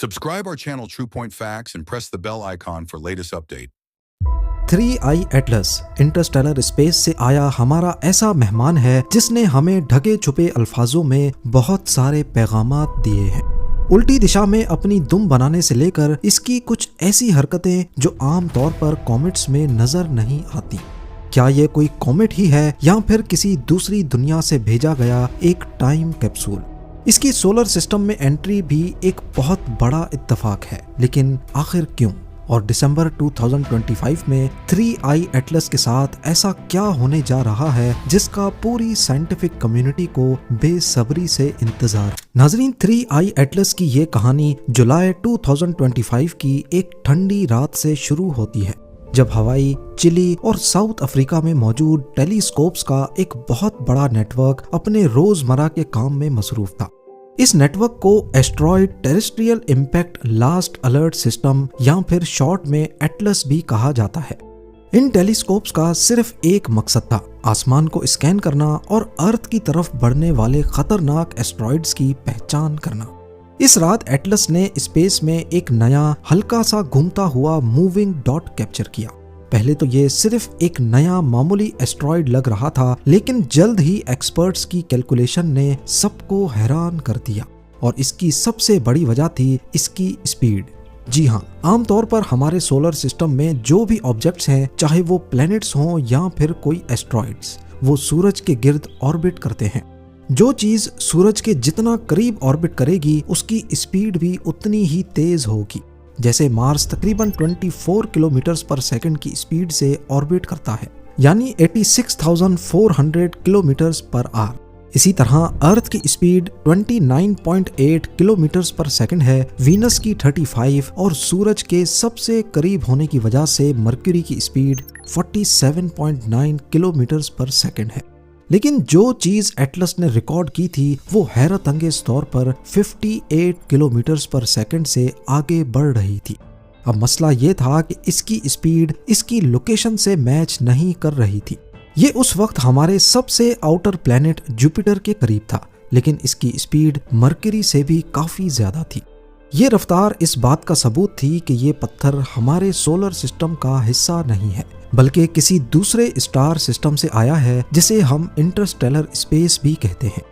Subscribe our channel True Point Facts and press the bell icon for latest update. 3i Atlas Interstellar space से आया हमारा ऐसा मेहमान है जिसने हमें ढके छुपे अल्फाजों में बहुत सारे पैगामात दिए हैं। उल्टी दिशा में अपनी दुम बनाने से लेकर इसकी कुछ ऐसी हरकतें जो आम तौर पर कॉमेट्स में नजर नहीं आती। क्या ये कोई कॉमेट ही है या फिर किसी दूसरी दुनिया से भेजा गया एक टाइम कैप्सूल? इसकी सोलर सिस्टम में एंट्री भी एक बहुत बड़ा इत्तेफाक है, लेकिन आखिर क्यों? और दिसंबर 2025 में 3i एटलस के साथ ऐसा क्या होने जा रहा है जिसका पूरी साइंटिफिक कम्युनिटी को बेसब्री से इंतजार। नाजरीन, 3i एटलस की ये कहानी जुलाई 2025 की एक ठंडी रात से शुरू होती है, जब हवाई, चिली और साउथ अफ्रीका में मौजूद टेलीस्कोप्स का एक बहुत बड़ा नेटवर्क अपने रोजमर्रा के काम में मसरूफ था। इस नेटवर्क को asteroid terrestrial impact last alert system या फिर शॉर्ट में एटलस भी कहा जाता है। इन टेलीस्कोप्स का सिर्फ एक मकसद था, आसमान को स्कैन करना और अर्थ की तरफ बढ़ने वाले खतरनाक एस्ट्रॉइड्स की पहचान करना। इस रात एटलस ने स्पेस में एक नया हल्का सा घूमता हुआ मूविंग डॉट कैप्चर किया। पहले तो ये सिर्फ एक नया मामूली एस्ट्रॉइड लग रहा था, लेकिन जल्द ही एक्सपर्ट्स की कैलकुलेशन ने सबको हैरान कर दिया और इसकी सबसे बड़ी वजह थी इसकी स्पीड। जी हाँ, आमतौर पर हमारे सोलर सिस्टम में जो भी ऑब्जेक्ट्स हैं, चाहे वो प्लैनेट्स हों या फिर कोई एस्ट्रॉइड्स, वो सूरज के गिर्द ऑर्बिट करते हैं। जो चीज सूरज के जितना करीब ऑर्बिट करेगी उसकी स्पीड भी उतनी ही तेज होगी। जैसे मार्स तकरीबन 24 किलोमीटर पर सेकंड की स्पीड से ऑर्बिट करता है, यानी 86,400 किलोमीटर पर आवर। इसी तरह अर्थ की स्पीड 29.8 किलोमीटर पर सेकंड है, वीनस की 35 और सूरज के सबसे करीब होने की वजह से मरक्यूरी की स्पीड 47.9 किलोमीटर पर सेकंड है। लेकिन जो चीज एटलस ने रिकॉर्ड की थी वो हैरत अंगेज तौर पर 58 किलोमीटर पर सेकंड से आगे बढ़ रही थी। अब मसला ये था कि इसकी स्पीड इसकी लोकेशन से मैच नहीं कर रही थी। ये उस वक्त हमारे सबसे आउटर प्लैनेट जुपिटर के करीब था, लेकिन इसकी स्पीड मरकरी से भी काफी ज्यादा थी। ये रफ्तार इस बात का सबूत थी कि ये पत्थर हमारे सोलर सिस्टम का हिस्सा नहीं है, बल्कि किसी दूसरे स्टार सिस्टम से आया है जिसे हम इंटरस्टेलर स्पेस भी कहते हैं।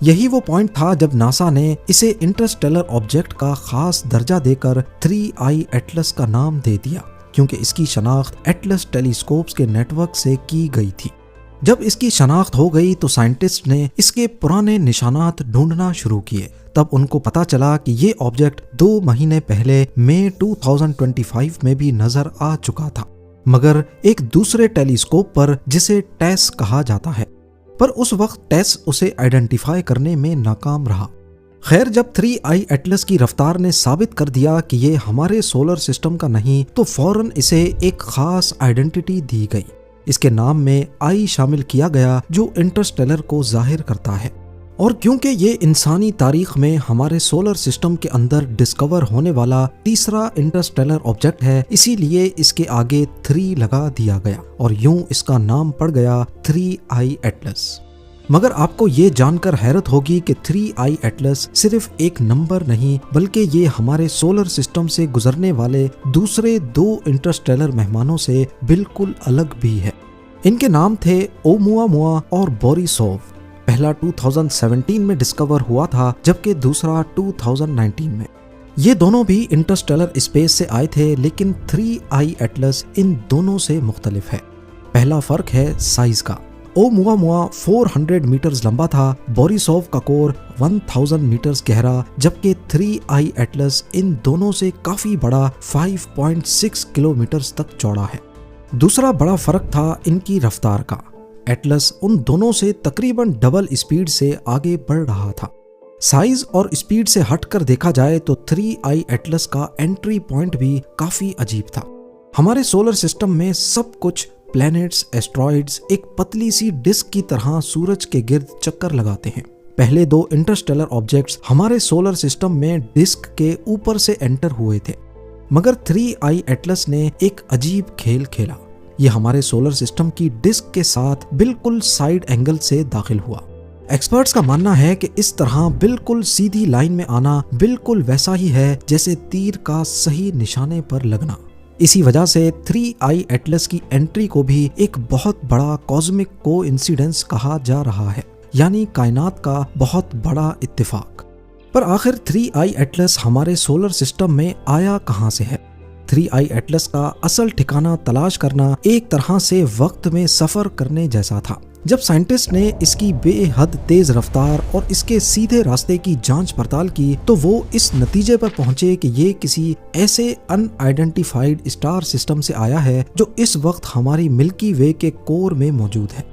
यही वो पॉइंट था जब नासा ने इसे इंटरस्टेलर ऑब्जेक्ट का खास दर्जा देकर 3i एटलस का नाम दे दिया, क्योंकि इसकी शनाख्त एटलस टेलीस्कोप्स के नेटवर्क से की गई थी। जब इसकी शनाख्त हो गई तो साइंटिस्ट ने इसके पुराने निशानात ढूंढना शुरू किए। तब उनको पता चला कि ये ऑब्जेक्ट 2 महीने पहले मई 2025 में भी नजर आ चुका था, मगर एक दूसरे टेलीस्कोप पर जिसे टेस कहा जाता है, पर उस वक्त टेस उसे आइडेंटिफाई करने में नाकाम रहा। खैर, जब 3i एटलस की रफ्तार ने साबित कर दिया कि ये हमारे सोलर सिस्टम का नहीं, तो फौरन इसे एक खास आइडेंटिटी दी गई। इसके नाम में आई शामिल किया गया जो इंटरस्टेलर को जाहिर करता है। और क्योंकि ये इंसानी तारीख में हमारे सोलर सिस्टम के अंदर डिस्कवर होने वाला तीसरा इंटरस्टेलर ऑब्जेक्ट है, इसीलिए इसके आगे 3 लगा दिया गया और यूं इसका नाम पड़ गया 3i एटलस। मगर आपको ये जानकर हैरत होगी कि 3i एटलस सिर्फ एक नंबर नहीं, बल्कि ये हमारे सोलर सिस्टम से गुजरने वाले दूसरे 2 इंटरस्टेलर मेहमानों से बिल्कुल अलग भी है। इनके नाम थे ओमुआमुआ और बोरिसोव। पहला 2017 में डिस्कवर हुआ था, जबकि दूसरा 2019 में। ये दोनों भी इंटरस्टेलर स्पेस से आए थे, लेकिन 3i एटलस इन दोनों से मुख्तलिफ है। पहला फर्क है साइज का। ओमुआमुआ 400 मीटर लंबा था, बोरिसोव का कोर 1000 मीटर गहरा, जबकि 3i एटलस इन दोनों से काफी बड़ा 5.6 किलोमीटर तक चौड़ा है। दूसरा बड़ा फर्क था इनकी रफ्तार का। एटलस उन दोनों से तकरीबन डबल स्पीड से आगे बढ़ रहा था। साइज और स्पीड से हटकर देखा जाए तो 3i एटलस का एंट्री पॉइंट भी काफी अजीब था। हमारे सोलर सिस्टम में सब कुछ प्लैनेट्स, एस्ट्रॉइड्स एक पतली सी डिस्क की तरह सूरज के गिर्द चक्कर लगाते हैं। पहले 2 इंटरस्टेलर ऑब्जेक्ट्स हमारे सोलर सिस्टम में डिस्क के ऊपर से एंटर हुए थे, मगर 3i एटलस ने एक अजीब खेल खेला। ये हमारे सोलर सिस्टम की डिस्क के साथ बिल्कुल साइड एंगल से दाखिल हुआ। एक्सपर्ट्स का मानना है कि इस तरह बिल्कुल सीधी लाइन में आना बिल्कुल वैसा ही है जैसे तीर का सही निशाने पर लगना। इसी वजह से 3I एटलस की एंट्री को भी एक बहुत बड़ा कॉस्मिक कोइंसिडेंस कहा जा रहा है, यानी कायनात का बहुत बड़ा इत्तेफाक। पर आखिर 3I एटलस हमारे सोलर सिस्टम में आया कहां से है? 3I एटलस का असल ठिकाना तलाश करना एक तरह से वक्त में सफर करने जैसा था। जब साइंटिस्ट ने इसकी बेहद तेज रफ्तार और इसके सीधे रास्ते की जांच पड़ताल की तो वो इस नतीजे पर पहुंचे कि ये किसी ऐसे अनआइडेंटिफाइड स्टार सिस्टम से आया है जो इस वक्त हमारी मिल्की वे के कोर में मौजूद है।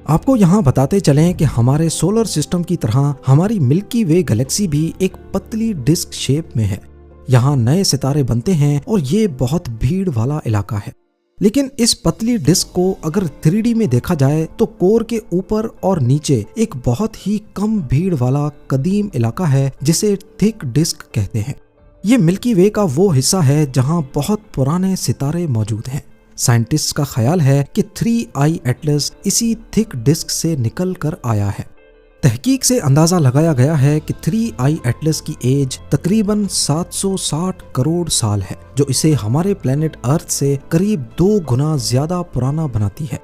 आपको यहाँ बताते चलें कि हमारे सोलर सिस्टम की तरह हमारी मिल्की वे गैलेक्सी भी एक पतली डिस्क शेप में है। यहाँ नए सितारे बनते हैं और ये बहुत भीड़ वाला इलाका है। लेकिन इस पतली डिस्क को अगर 3D में देखा जाए तो कोर के ऊपर और नीचे एक बहुत ही कम भीड़ वाला कदीम इलाका है जिसे थिक डिस्क कहते हैं। ये मिल्की वे का वो हिस्सा है जहाँ बहुत पुराने सितारे मौजूद हैं। साइंटिस्ट का ख्याल है कि 3I एटलस इसी थिक डिस्क से निकल कर आया है। तहकीक से अंदाजा लगाया गया है कि 3I एटलस की एज तकरीबन 760 करोड़ साल है, जो इसे हमारे प्लेनेट अर्थ से करीब 2 गुना ज्यादा पुराना बनाती है।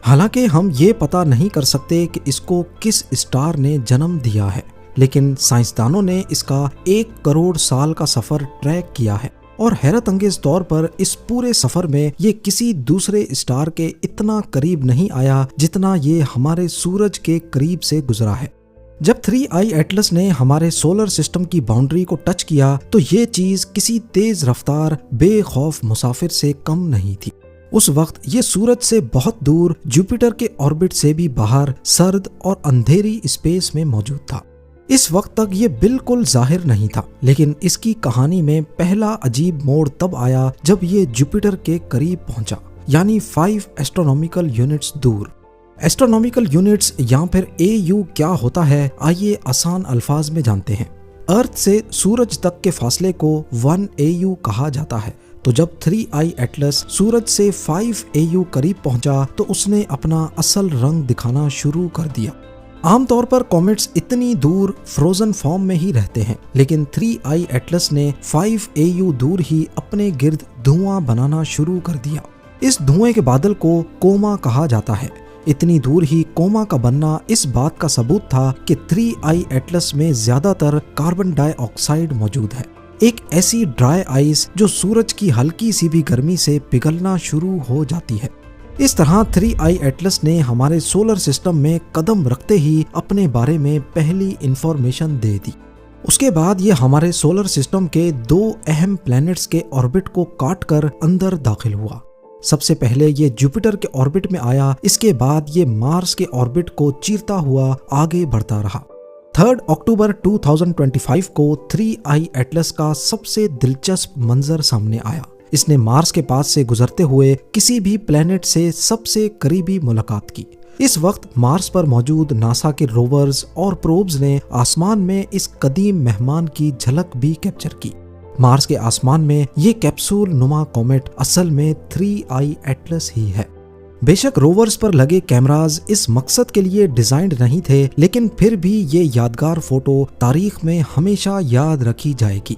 हालांकि हम ये पता नहीं कर सकते कि इसको किस स्टार ने जन्म दिया है, लेकिन साइंसदानों ने इसका 1 करोड़ साल का सफर ट्रैक किया है और हैरत अंगेज तौर पर इस पूरे सफर में ये किसी दूसरे स्टार के इतना करीब नहीं आया जितना ये हमारे सूरज के करीब से गुजरा है। जब 3I एटलस ने हमारे सोलर सिस्टम की बाउंड्री को टच किया तो ये चीज किसी तेज रफ्तार बेखौफ मुसाफिर से कम नहीं थी। उस वक्त ये सूरज से बहुत दूर जुपिटर के ऑर्बिट से भी बाहर सर्द और अंधेरी स्पेस में मौजूद था। इस वक्त तक ये बिल्कुल जाहिर नहीं था, लेकिन इसकी कहानी में पहला अजीब मोड़ तब आया जब ये जुपिटर के करीब पहुंचा, यानी 5 एस्ट्रोनॉमिकल यूनिट्स दूर। एस्ट्रोनॉमिकल यूनिट्स या फिर AU क्या होता है, आइए आसान अल्फाज में जानते हैं। अर्थ से सूरज तक के फासले को 1 AU कहा जाता है। तो जब 3I एटलस सूरज से 5 AU करीब पहुंचा तो उसने अपना असल रंग दिखाना शुरू कर दिया। आमतौर पर कॉमेट्स इतनी दूर फ्रोजन फॉर्म में ही रहते हैं, लेकिन 3I एटलस ने 5 AU दूर ही अपने गिर्द धुआं बनाना शुरू कर दिया। इस धुएं के बादल को कोमा कहा जाता है। इतनी दूर ही कोमा का बनना इस बात का सबूत था कि 3I एटलस में ज्यादातर कार्बन डाइऑक्साइड मौजूद है, एक ऐसी ड्राई आइस जो सूरज की हल्की सी भी गर्मी से पिघलना शुरू हो जाती है। इस तरह 3I एटलस ने हमारे सोलर सिस्टम में कदम रखते ही अपने बारे में पहली इंफॉर्मेशन दे दी। उसके बाद ये हमारे सोलर सिस्टम के 2 अहम प्लैनेट्स के ऑर्बिट को काटकर अंदर दाखिल हुआ। सबसे पहले ये जुपिटर के ऑर्बिट में आया, इसके बाद ये मार्स के ऑर्बिट को चीरता हुआ आगे बढ़ता रहा। 3 अक्टूबर 2025 को 3I एटलस का सबसे दिलचस्प मंजर सामने आया। इसने मार्स के पास से गुजरते हुए किसी भी प्लेनेट से सबसे करीबी मुलाकात की। इस वक्त मार्स पर मौजूद नासा के रोवर्स और प्रोब्स ने आसमान में इस कदीम मेहमान की झलक भी कैप्चर की। मार्स के आसमान में ये कैप्सूल नुमा कॉमेट असल में 3I एटलस ही है। बेशक रोवर्स पर लगे कैमराज इस मकसद के लिए डिजाइंड नहीं थे, लेकिन फिर भी ये यादगार फोटो तारीख में हमेशा याद रखी जाएगी।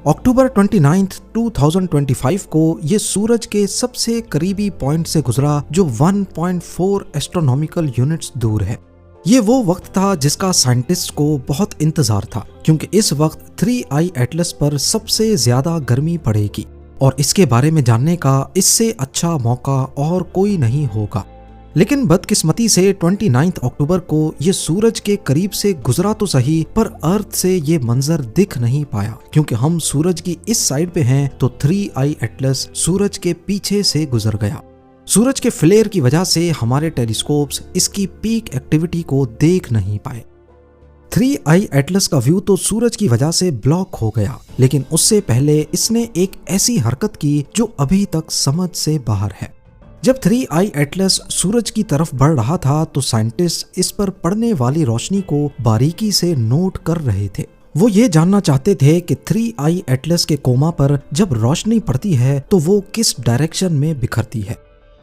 अक्टूबर 29, 2025 को ये सूरज के सबसे करीबी पॉइंट से गुजरा जो 1.4 एस्ट्रोनॉमिकल यूनिट्स दूर है। ये वो वक्त था जिसका साइंटिस्ट को बहुत इंतजार था, क्योंकि इस वक्त 3I एटलस पर सबसे ज्यादा गर्मी पड़ेगी और इसके बारे में जानने का इससे अच्छा मौका और कोई नहीं होगा। लेकिन बदकिस्मती से 29 अक्टूबर को ये सूरज के करीब से गुजरा तो सही, पर अर्थ से ये मंजर दिख नहीं पाया, क्योंकि हम सूरज की इस साइड पे हैं तो 3I एटलस सूरज के पीछे से गुजर गया। सूरज के फ्लेयर की वजह से हमारे टेलीस्कोप्स इसकी पीक एक्टिविटी को देख नहीं पाए। 3I एटलस का व्यू तो सूरज की वजह से ब्लॉक हो गया, लेकिन उससे पहले इसने एक ऐसी हरकत की जो अभी तक समझ से बाहर है। जब 3I एटलस सूरज की तरफ बढ़ रहा था तो साइंटिस्ट इस पर पड़ने वाली रोशनी को बारीकी से नोट कर रहे थे। वो ये जानना चाहते थे कि 3I एटलस के कोमा पर जब रोशनी पड़ती है तो वो किस डायरेक्शन में बिखरती है।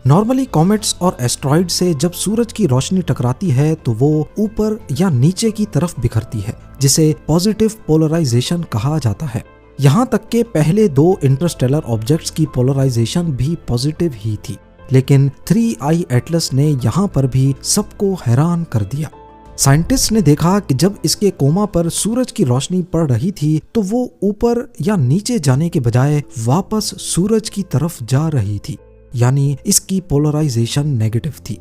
नॉर्मली कॉमेट्स और एस्ट्रॉइड से जब सूरज की रोशनी टकराती है तो वो ऊपर या नीचे की तरफ बिखरती है, जिसे पॉजिटिव पोलराइजेशन कहा जाता है। यहाँ तक के पहले 2 इंटरस्टेलर ऑब्जेक्ट्स की पोलराइजेशन भी पॉजिटिव ही थी, लेकिन 3I एटलस ने यहाँ पर भी सबको हैरान कर दिया। साइंटिस्ट ने देखा कि जब इसके कोमा पर सूरज की रोशनी पड़ रही थी तो वो ऊपर या नीचे जाने के बजाय वापस सूरज की तरफ जा रही थी, यानी इसकी पोलराइजेशन नेगेटिव थी।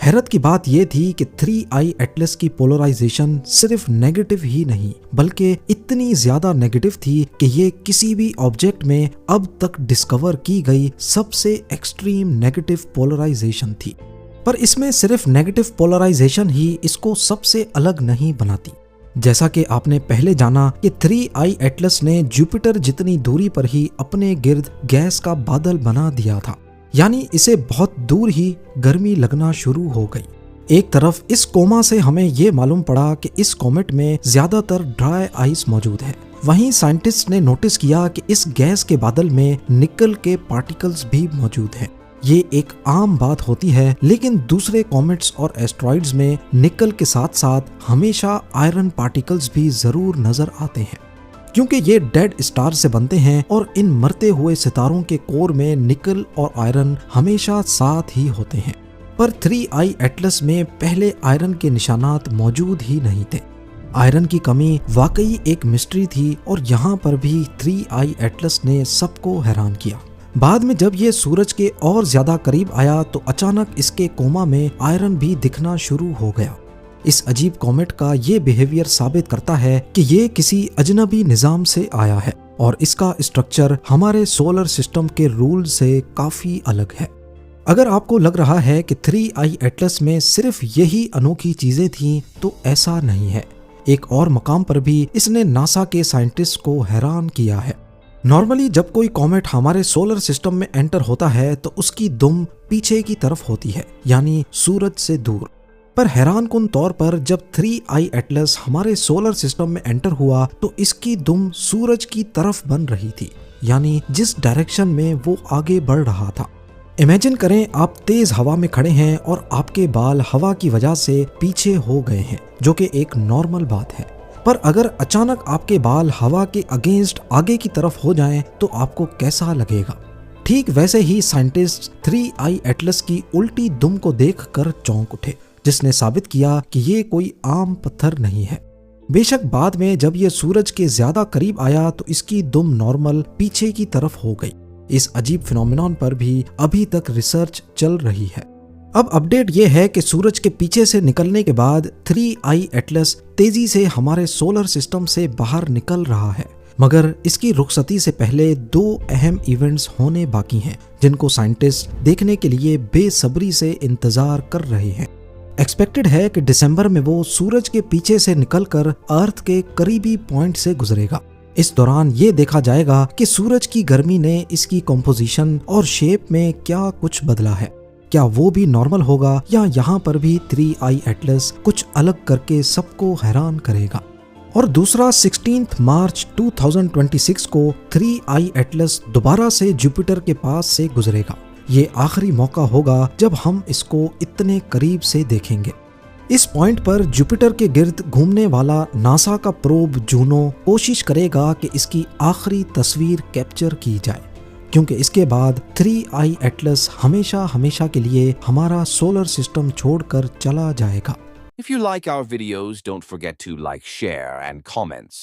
हैरत की बात यह थी कि 3I एटलस की पोलराइजेशन सिर्फ नेगेटिव ही नहीं बल्कि इतनी ज्यादा नेगेटिव थी कि ये किसी भी ऑब्जेक्ट में अब तक डिस्कवर की गई सबसे एक्सट्रीम नेगेटिव पोलराइजेशन थी। पर इसमें सिर्फ नेगेटिव पोलराइजेशन ही इसको सबसे अलग नहीं बनाती। जैसा कि आपने पहले जाना कि 3I एटलस ने जुपिटर जितनी दूरी पर ही अपने गिर्द गैस का बादल बना दिया था, यानी इसे बहुत दूर ही गर्मी लगना शुरू हो गई। एक तरफ इस कोमा से हमें ये मालूम पड़ा कि इस कॉमेट में ज्यादातर ड्राई आइस मौजूद है। वहीं साइंटिस्ट ने नोटिस किया कि इस गैस के बादल में निकल के पार्टिकल्स भी मौजूद हैं। ये एक आम बात होती है, लेकिन दूसरे कॉमेट्स और एस्ट्रॉइड्स में निकल के साथ साथ हमेशा आयरन पार्टिकल्स भी जरूर नजर आते हैं, क्योंकि ये डेड स्टार से बनते हैं और इन मरते हुए सितारों के कोर में निकल और आयरन हमेशा साथ ही होते हैं। पर 3I एटलस में पहले आयरन के निशानात मौजूद ही नहीं थे। आयरन की कमी वाकई एक मिस्ट्री थी और यहाँ पर भी 3I एटलस ने सबको हैरान किया। बाद में जब ये सूरज के और ज्यादा करीब आया तो अचानक इसके कोमा में आयरन भी दिखना शुरू हो गया। इस अजीब कॉमेट का ये बिहेवियर साबित करता है कि ये किसी अजनबी निजाम से आया है और इसका स्ट्रक्चर हमारे सोलर सिस्टम के रूल से काफी अलग है। अगर आपको लग रहा है कि 3I एटलस में सिर्फ यही अनोखी चीजें थीं, तो ऐसा नहीं है। एक और मकाम पर भी इसने नासा के साइंटिस्ट को हैरान किया है। नॉर्मली जब कोई कॉमेट हमारे सोलर सिस्टम में एंटर होता है तो उसकी दुम पीछे की तरफ होती है, यानी सूरज से दूर। पर हैरानकुन तौर पर जब 3I एटलस हमारे सोलर सिस्टम में एंटर हुआ तो इसकी दुम सूरज की तरफ बन रही थी, यानी जिस डायरेक्शन में वो आगे बढ़ रहा था। इमेजिन करें आप तेज हवा में खड़े हैं और आपके बाल हवा की वजह से पीछे हो गए हैं, जो कि एक नॉर्मल बात है। पर अगर अचानक आपके बाल हवा के अगेंस्ट आगे की तरफ हो जाएं तो आपको कैसा लगेगा? ठीक वैसे ही साइंटिस्ट 3I एटलस की उल्टी दुम को देखकर चौंक उठे, जिसने साबित किया कि ये कोई आम पत्थर नहीं है। बेशक बाद में जब ये सूरज के ज्यादा करीब आया तो इसकी दुम नॉर्मल पीछे की तरफ हो गई। इस अजीब फिनोमेनॉन पर भी अभी तक रिसर्च चल रही है। अब अपडेट ये है कि सूरज के पीछे से निकलने के बाद 3I एटलस तेजी से हमारे सोलर सिस्टम से बाहर निकल रहा है, मगर इसकी रुखसती से पहले 2 अहम इवेंट्स होने बाकी हैं, जिनको साइंटिस्ट देखने के लिए बेसब्री से इंतजार कर रहे हैं। एक्सपेक्टेड है कि दिसंबर में वो सूरज के पीछे से निकलकर अर्थ के करीबी पॉइंट से गुजरेगा। इस दौरान ये देखा जाएगा कि सूरज की गर्मी ने इसकी कंपोजिशन और शेप में क्या कुछ बदला है। क्या वो भी नॉर्मल होगा या यहाँ पर भी 3I एटलस कुछ अलग करके सबको हैरान करेगा? और दूसरा 16 मार्च 2026 को 3I एटलस दोबारा से जुपिटर के पास से गुजरेगा। ये आखिरी मौका होगा जब हम इसको इतने करीब से देखेंगे। इस पॉइंट पर जुपिटर के गिर्द घूमने वाला नासा का प्रोब जूनो कोशिश करेगा कि इसकी आखिरी तस्वीर कैप्चर की जाए, क्योंकि इसके बाद 3I एटलस हमेशा हमेशा के लिए हमारा सोलर सिस्टम छोड़कर चला जाएगा। If you like our videos, don't forget to like, share, and comments.